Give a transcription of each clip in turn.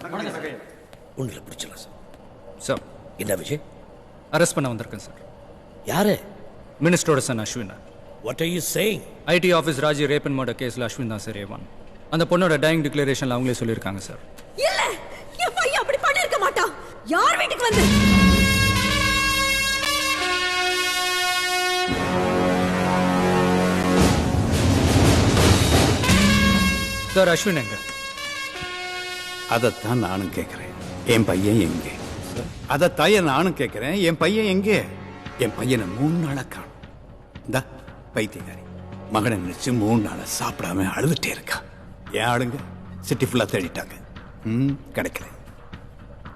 ஒன்றில் பிடிச்சலாம் sir. Sir என்ன விஷயம்? அரெஸ்ட் பண்ண வந்திருக்கேன் சார். யாரு? மினிஸ்டரோட son Ashwin. What are you saying? IT office Raji rape and murder கேஸில் அஸ்வின் தான் சார் ஏவான். அந்த பொண்ணோட டையிங் டிக்ளரேஷனில் அவங்களே சொல்லியிருக்காங்க சார். இல்ல, என் பையன் அப்படி பண்ணிருக்க மாட்டான். யார் வீட்டுக்கு வந்து? சார் அஸ்வின் எங்க? அதைத்தான் நானும் கேட்கிறேன். என் பையன் எங்கே? அதைத்தாய நானும் கேட்கிறேன். என் பையன் எங்கே? என் பையனை 3 நாளா காணும். இந்த பைத்தியக்காரி மகனை நினைச்சு 3 நாளா சாப்பிடாம அழுதுட்டே இருக்கா. என் ஆளுங்க சிட்டி ஃபுல்லா தேடிட்டாங்க. கிடைக்கல.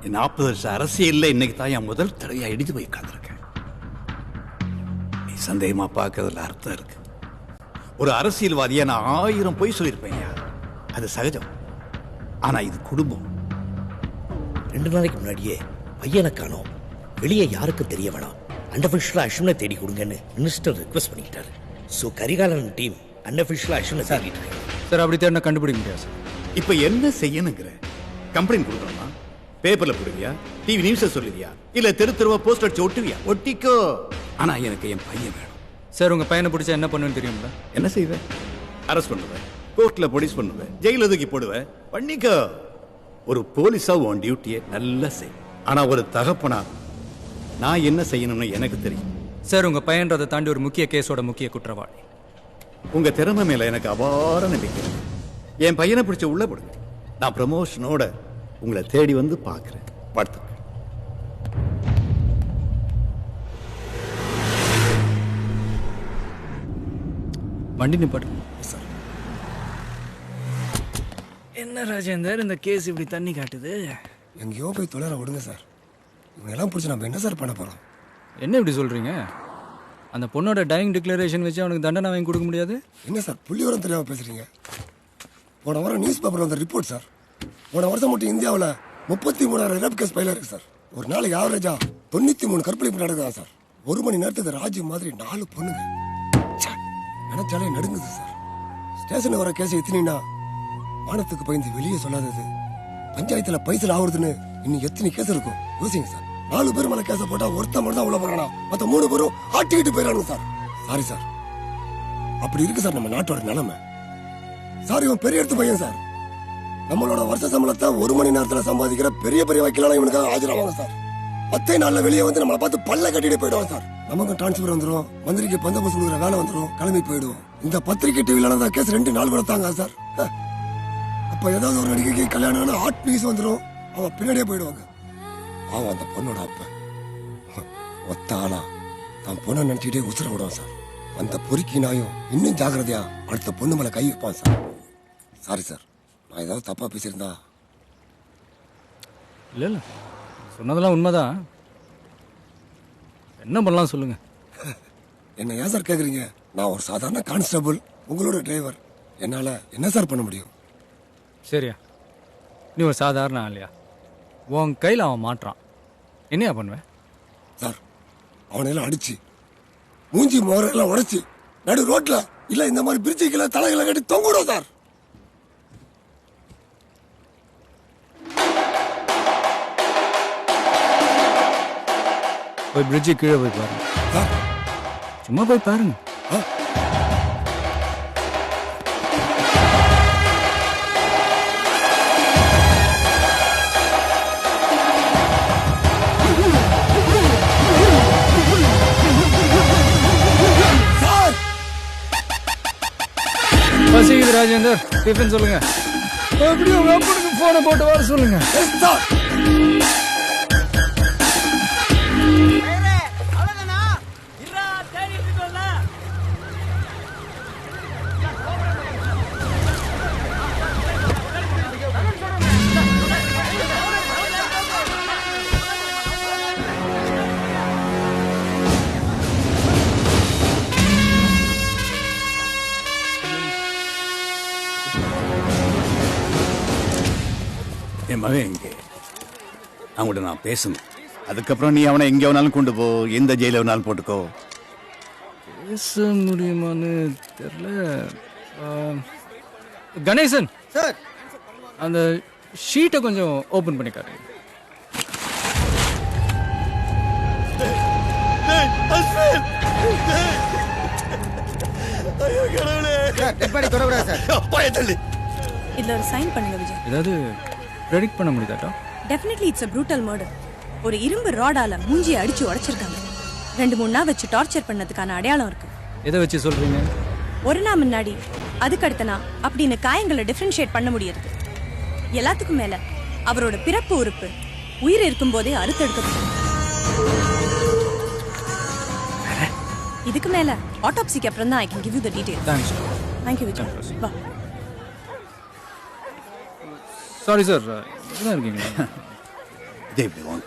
என் 40 வருஷம் அரசியல்ல இன்னைக்கு தான் என் முதல் தடவையா இடித்து போய் உட்கார்ந்துருக்கேன். நீ சந்தேகமா பார்க்கறதுல அர்த்தம் இருக்கு. ஒரு அரசியல்வாதியா நான் 1000 பொய் சொல்லியிருப்பேன். அது சகஜம். ஆனா இது குடும்பம். 2 நாளைக்கு முன்னாடியே பையனை காணோம், வெளியே யாருக்கும் தெரிய வேணாம், அன்அஃபிஷியலா அஸ்வினை தேடி கொடுங்கன்னு மினிஸ்டர் ரிக்வெஸ்ட் பண்ணிக்கிட்டாரு. ஸோ கரிகாலன் டீம் அன்அஃபிஷியலா அஸ்வினை தேடிட்டு இருக்காங்க. சார் அப்படி தேடினா கண்டுபிடிக்க முடியாது சார். இப்ப என்ன செய்யணுங்கிற? கம்ப்ளைண்ட் கொடுக்கணுமா? பேப்பர்ல போடுவியா? டிவி நியூஸ் சொல்லுவியா? இல்ல தெரு தெருவா போஸ்ட் அடிச்சு ஒட்டுவியா? ஒட்டிக்கோ. ஆனா எனக்கு என் பையன் வேணும். சார் உங்க பையனை பிடிச்சா என்ன பண்ணுன்னு தெரியுங்களா? என்ன செய்வேன்? அரெஸ்ட் பண்ணுவேன், கோர்ட்ல ப்ரொடியூஸ் பண்ணுவேன், ஜெயில தூக்கி போடுவேன். பண்ணிக்கோ. ஒரு போலீஸா உன் டியூட்டியை நல்லா செய். ஆனா ஒரு தகப்பனா நான் என்ன செய்யணும்னு எனக்கு தெரியும். சார் உங்க பையன்றதை தாண்டி ஒரு முக்கிய கேஸோட முக்கிய குற்றவாளி. உங்க திறமை மேல எனக்கு அபார நம்பிக்கை. என் பையனை பிடிச்ச உள்ள போடுங்க. நான் ப்ரமோஷனோட உங்களை தேடி வந்து பார்க்கிறேன். வாழ்த்துக்கள். வண்டி நிப்பாட்டு. என்ன ராஜேந்தர் இந்த கேஸ் இப்படி தண்ணி காட்டுது? எங்கேயோ போய் தொலைற விடுங்க சார். இவங்க எல்லாம் பிடிச்சி நம்ம என்ன சார் பண்ண போறோம்? என்ன இப்படி சொல்றீங்க? அந்த பொண்ணோட டையிங் டிக்ளரேஷன் வச்சு அவனுக்கு தண்டனை வாங்கி கொடுக்க முடியாது? என்ன சார் புள்ளிவரம் தெரியாம பேசுறீங்க? போன வாரம் நியூஸ் பேப்பர்ல வந்த ரிப்போர்ட் சார். போன வருஷம் மட்டும் இந்தியாவில் 33,000 ரேப் கேஸ் பயில இருக்கு சார். ஒரு நாளைக்கு ஆவரேஜா 93 கற்பழிப்பு நடக்குதா சார். 1 மணி நேரத்துக்கு ராஜு மாதிரி 4 பொண்ணுங்க. நினைச்சாலே நடுங்குது சார். ஸ்டேஷன் வர கேஸ் எத்தினா வானத்துக்கு பயந்து வெளியே சொல்லாதது. பஞ்சாயத்துல பைசல் ஆகுறதுன்னு இன்னும் எத்தனை கேஸ் இருக்கும் யோசிங்க சார். 4 பேர் மேல கேஸ போட்டா ஒருத்த மட்டும் தான் உள்ள போறானா, மத்த 3 பேரும் ஆட்டிக்கிட்டு போயிடறாங்க சார். சாரி சார், அப்படி இருக்கு சார் நம்ம நாட்டோட நிலைமை. சார் இவன் பெரிய எடுத்து பையன் சார். நம்மளோட வருஷ சம்பளத்தை 1 மணி நேரத்துல சம்பாதிக்கிற பெரிய பெரிய வக்கீலான இவனுக்காக ஆஜராவாங்க சார். 10 நாள்ல வெளியே வந்து நம்மளை பார்த்து பல்ல கட்டிட்டு போயிடுவாங்க சார். நமக்கு டிரான்ஸ்பர் வந்துடும், மந்திரிக்கு பந்தோபஸ்து கொடுக்குற வேலை வந்துடும், கிளம்பி போயிடுவோம். இந்த பத்திரிகை டிவில கேஸ் 2 நாள் கூட தாங்க சார். அப்ப ஏதாவது ஒரு நடிகைக்கு கல்யாணம் ஹாட் நியூஸ் வந்துடும், அவன் பின்னாடியே போயிடுவாங்க. அவன் அந்த பொண்ணோட அப்ப ஒத்த ஆளா தான் பொண்ணை நினைச்சிட்டே உசுர விடுவான் சார். அந்த பொறுக்கி நாயும் இன்னும் ஜாக்கிரதையா அடுத்த பொண்ணு மேல கை வைப்பான் சார். சாரி சார், நான் ஏதாவது தப்பா பேசியிருந்தா. இல்ல இல்ல சொன்னதெல்லாம் உண்மைதான். என்ன பண்ணலாம் சொல்லுங்க. என்ன ஏன் சார் கேக்குறீங்க? நான் ஒரு சாதாரண கான்ஸ்டபிள், உங்களோட டிரைவர். என்னால என்ன சார் பண்ண முடியும்? சரியா, நீ ஒரு சாதாரண ஆளியா? உன் கையில் அவன் மாட்டுறான், என்னையா பண்ணுவேன்? சார் அவனையெல்லாம் அடிச்சு மூஞ்சி மோரெல்லாம் உடைச்சு நடு ரோட்ல இல்ல இந்த மாதிரி பிரிட்ஜுக்குள்ள தலைகளை கட்டி தொங்கிடும் சார். போய் பிரிட்ஜு கீழே போய் பாருங்க. சார் சும்மா போய் பாருங்க. பசிக்குது ராஜேந்தர், டிஃபன் சொல்லுங்க. எப்படி உங்க அப்பனுக்கு போனை போட்டு வர சொல்லுங்க. என் மகன் எங்கே? அவங்கள்ட்ட நான் பேசணும். அதுக்கப்புறம் நீ அவனை எங்கே வேணாலும் கொண்டு போ, எந்த ஜெயில வேணாலும் போட்டுக்கோ. பேச முடியுமான்னு தெரியல. கணேசன் சார், அந்த ஷீட்டை கொஞ்சம் ஓப்பன் பண்ணி காட்டுங்க. இதுல ஒரு சைன் பண்ணுங்க விஜய். ஏதாவது ப்ரெடிக்ட் பண்ண முடியுதாட்டா? Definitely it's a brutal murder. ஒரு இரும்பு ராடால மூஞ்சியை அடிச்சு உடைச்சிருக்காங்க. 2-3 நாள் வச்சு டார்ச்சர் பண்ணதுக்கான அடையாளம் இருக்கு. எதை வச்சு சொல்றீங்க? ஒரு நாள் முன்னாடி அதுக்கு அடுத்த நாள் அப்படின்னு காயங்களை டிஃபரன்ஷியேட் பண்ண முடியாது. எல்லாத்துக்கும் மேல அவரோட பிறப்பு உறுப்பு உயிர் இருக்கும் போதே அறுத்தெடுக்கப்படும். இதுக்கு மேல ஆட்டோப்சிக்கு அப்புறம் தான் I can give you the details. Thanks. Thank you Vijay. வா. சாரி சார், இப்பதான் இருக்கீங்க. இதே இப்படி வாங்க